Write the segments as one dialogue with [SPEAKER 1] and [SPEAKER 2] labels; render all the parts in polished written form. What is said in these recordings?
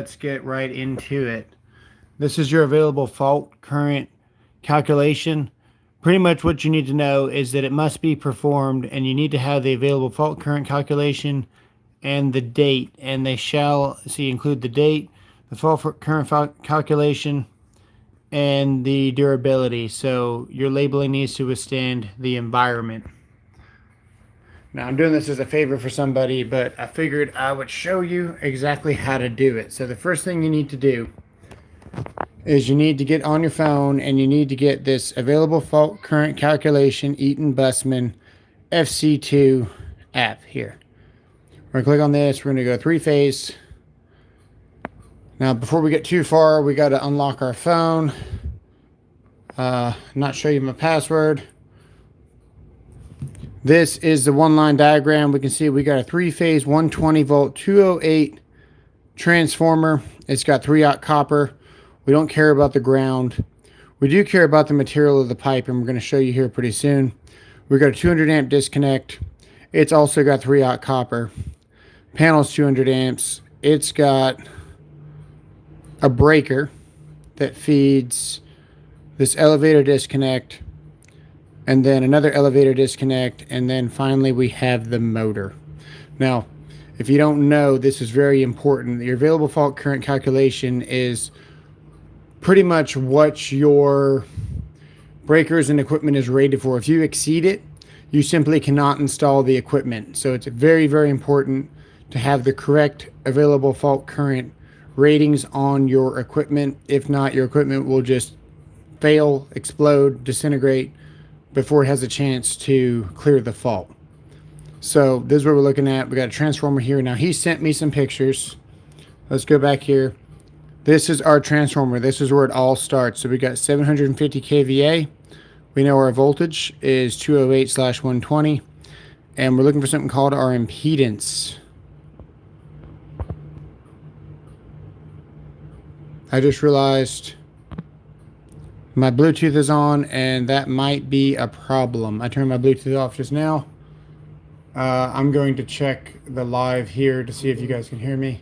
[SPEAKER 1] Let's get right into it. This is your available fault current calculation. Pretty much what you need to know is that it must be performed and you need to have the available fault current calculation and the date. And they shall, see, include the date, the fault current calculation, and the durability. So your labeling needs to withstand the environment. Now I'm doing this as a favor for somebody, but I figured I would show you exactly how to do it. So the first thing you need to do is you need to get on your phone and you need to get this available fault current calculation Eaton Bussmann FC2 app here. We're going to click on this. We're going to go three-phase. Now before we get too far, we got to unlock our phone. Not show you my password. This is the one-line diagram. We can see we got a three-phase 120 volt 208 transformer. It's got 3/0 copper. We don't care about the ground. We do care about the material of the pipe, and we're going to show you here pretty soon. We got a 200 amp disconnect. It's also got 3/0 copper. Panel's 200 amps. It's got a breaker that feeds this elevator disconnect, and then another elevator disconnect, and then finally we have the motor. Now, if you don't know, this is very important. Your available fault current calculation is pretty much what your breakers and equipment is rated for. If you exceed it, you simply cannot install the equipment. So it's very, very important to have the correct available fault current ratings on your equipment. If not, your equipment will just fail, explode, disintegrate before it has a chance to clear the fault. So this is what we're looking at. We got a transformer here. Now he sent me some pictures. Let's go back here. This is our transformer. This is where it all starts. So we got 750 kVA. We know our voltage is 208/120. And we're looking for something called our impedance. I just realized my Bluetooth is on, and that might be a problem. I turned my Bluetooth off just now. I'm going to check the live here to see if you guys can hear me.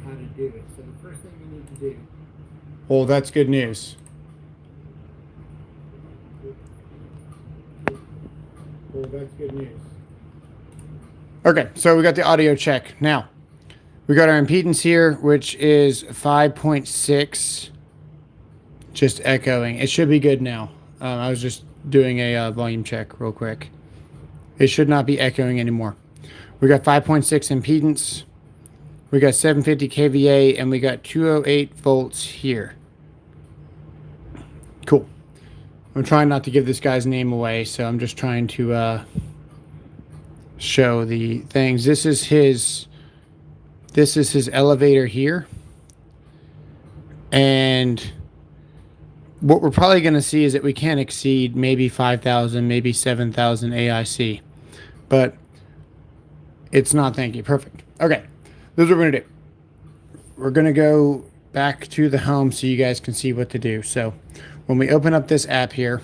[SPEAKER 1] How to do it. So the first thing you need to do. Well, that's good news. Well, that's good news. Okay, so we got the audio check. Now, we got our impedance here, which is 5.6. Just echoing. It should be good now. I was just doing a volume check real quick. It should not be echoing anymore. We got 5.6 impedance. We got 750 kVA, and we got 208 volts here. Cool. I'm trying not to give this guy's name away, so I'm just trying to show the things. This is his elevator here. And what we're probably going to see is that we can't exceed maybe 5,000, maybe 7,000 AIC. But it's not, thank you. Perfect. Okay. This is what we're going to do. We're going to go back to the home so you guys can see what to do. So when we open up this app here,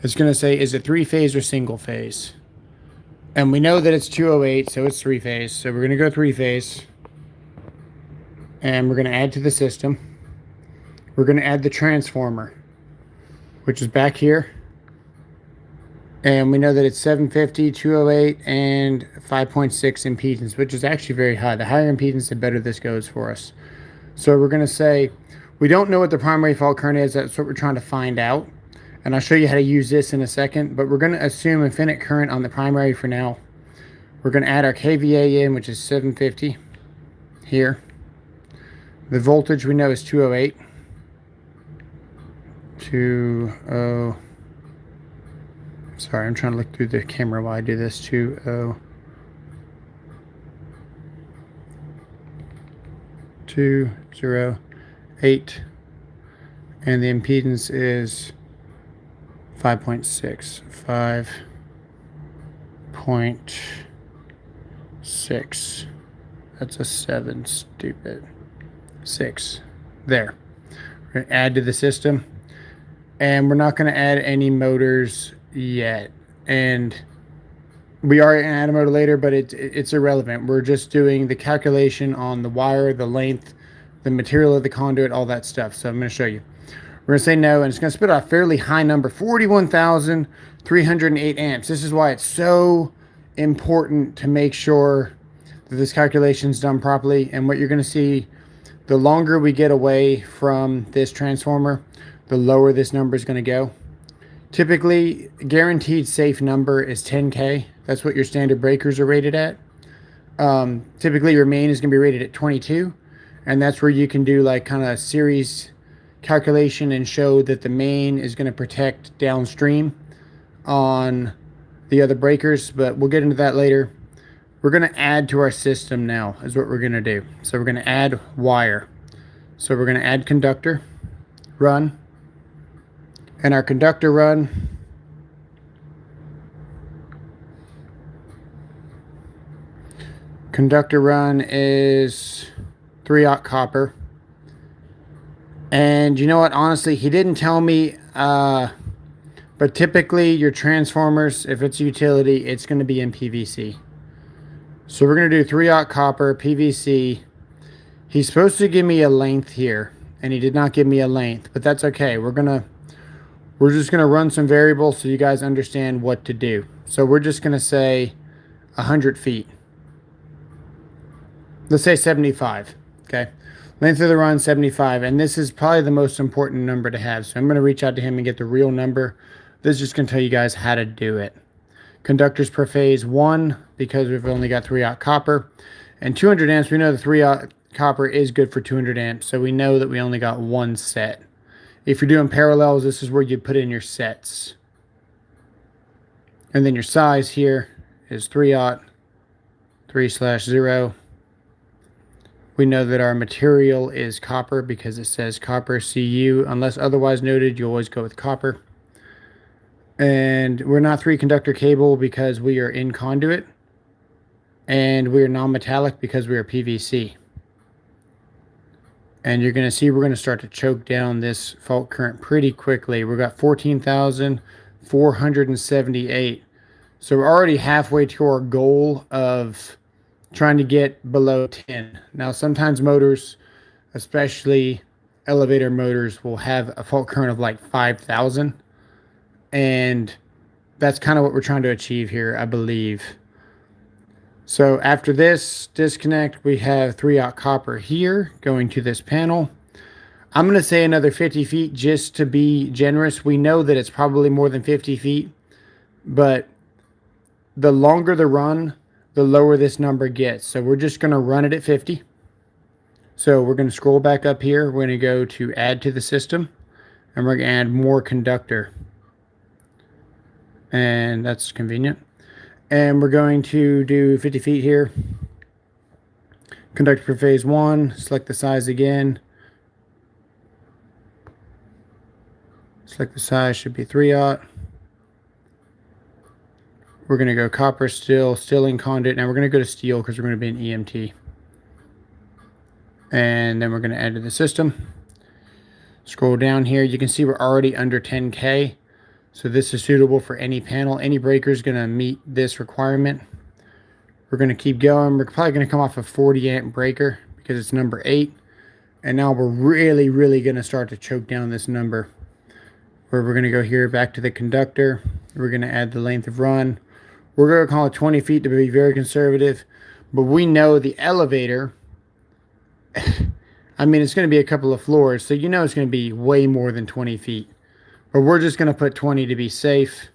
[SPEAKER 1] it's going to say, is it three-phase or single-phase? And we know that it's 208, so it's three-phase. So we're going to go three-phase. And we're going to add to the system. We're going to add the transformer, which is back here. And we know that it's 750, 208, and 5.6 impedance, which is actually very high. The higher impedance, the better this goes for us. So we're going to say, we don't know what the primary fault current is. That's what we're trying to find out. And I'll show you how to use this in a second. But we're going to assume infinite current on the primary for now. We're going to add our kVA in, which is 750 here. The voltage we know is 208. 20. Sorry, I'm trying to look through the camera while I do this. 208. And the impedance is 5.6. 5.6. That's a 7, stupid. 6. There. We're going to add to the system. And we're not going to add any motors yet. And We are in add a motor later, but it's irrelevant. We're just doing the calculation on the wire, the length, the material of the conduit, all that stuff. So I'm going to show you. We're going to say no, and it's going to spit out a fairly high number, 41,308 amps. This is why it's so important to make sure that this calculation is done properly. And what you're going to see, the longer we get away from this transformer, the lower this number is going to go. Typically, guaranteed safe number is 10K. That's what your standard breakers are rated at. Typically, your main is going to be rated at 22, and that's where you can do like kind of series calculation and show that the main is going to protect downstream on the other breakers, but we'll get into that later. We're going to add to our system now is what we're going to do. So we're going to add wire. So we're going to add conductor, run, and our conductor run is 3/0 copper. And you know what, honestly, he didn't tell me, but typically your transformers, if it's utility, it's going to be in PVC. So we're going to do 3/0 copper, PVC. He's supposed to give me a length here, and he did not give me a length, but that's okay. We're just going to run some variables so you guys understand what to do. So we're just going to say 100 feet. Let's say 75, okay? Length of the run, 75, and this is probably the most important number to have. So I'm going to reach out to him and get the real number. This is just going to tell you guys how to do it. Conductors per phase, 1, because we've only got 3/0 copper. And 200 amps, we know the 3/0 copper is good for 200 amps, so we know that we only got one set. If you're doing parallels, this is where you put in your sets. And then your size here is 3/0, 3/0. We know that our material is copper because it says copper CU. Unless otherwise noted, you always go with copper. And we're not 3-conductor cable because we are in conduit. And we are non-metallic because we are PVC. And you're going to see we're going to start to choke down this fault current pretty quickly. We've got 14,478. So we're already halfway to our goal of trying to get below 10. Now, sometimes motors, especially elevator motors, will have a fault current of like 5,000. And that's kind of what we're trying to achieve here, I believe. So after this disconnect, we have 3/0 copper here going to this panel. I'm going to say another 50 feet just to be generous. We know that it's probably more than 50 feet, but the longer the run, the lower this number gets. So we're just going to run it at 50. So we're going to scroll back up here. We're going to go to add to the system, and we're going to add more conductor. And that's convenient. And we're going to do 50 feet here. Conductor per phase 1. Select the size again. Select the size, should be 3/0. We're going to go copper still in conduit. Now we're going to go to steel because we're going to be an EMT. And then we're going to add to the system. Scroll down here. You can see we're already under 10K. So this is suitable for any panel. Any breaker is going to meet this requirement. We're going to keep going. We're probably going to come off a 40 amp breaker because it's number 8. And now we're really, really going to start to choke down this number. Where we're going to go here back to the conductor. We're going to add the length of run. We're going to call it 20 feet to be very conservative. But we know the elevator, I mean, it's going to be a couple of floors. So you know it's going to be way more than 20 feet. But we're just going to put 20 to be safe.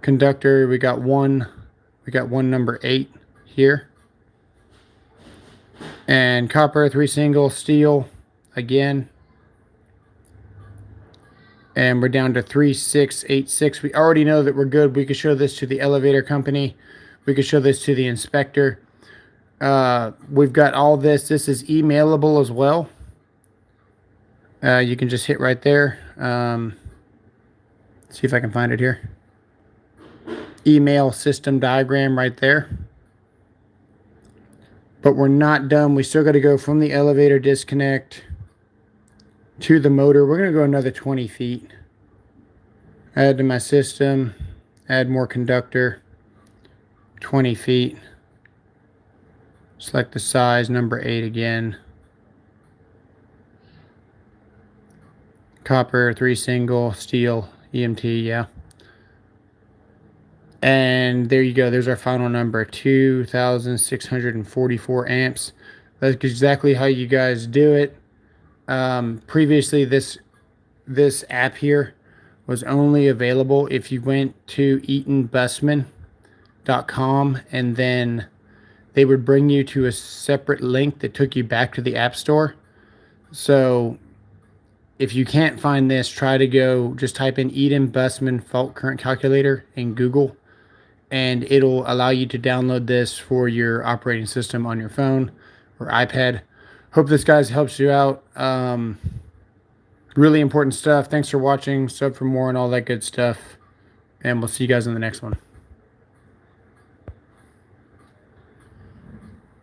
[SPEAKER 1] Conductor, we got one number 8 here. And copper, 3 single, steel, again. And we're down to 3686. We already know that we're good. We could show this to the elevator company. We could show this to the inspector. We've got all this. This is emailable as well. You can just hit right there. See if I can find it here. Email system diagram right there. But we're not done. We still got to go from the elevator disconnect to the motor. We're going to go another 20 feet. Add to my system. Add more conductor. 20 feet. Select the size, number 8 again. Copper, 3 single, steel, EMT, yeah. And there you go. There's our final number, 2,644 amps. That's exactly how you guys do it. Previously, this app here was only available if you went to eatonbussman.com, and then they would bring you to a separate link that took you back to the App Store. So if you can't find this, try to go, just type in Eaton Bussman fault current calculator in Google, and it'll allow you to download this for your operating system on your phone or iPad. Hope this, guys, helps you out. Really important stuff. Thanks for watching. Sub for more and all that good stuff. And we'll see you guys in the next one.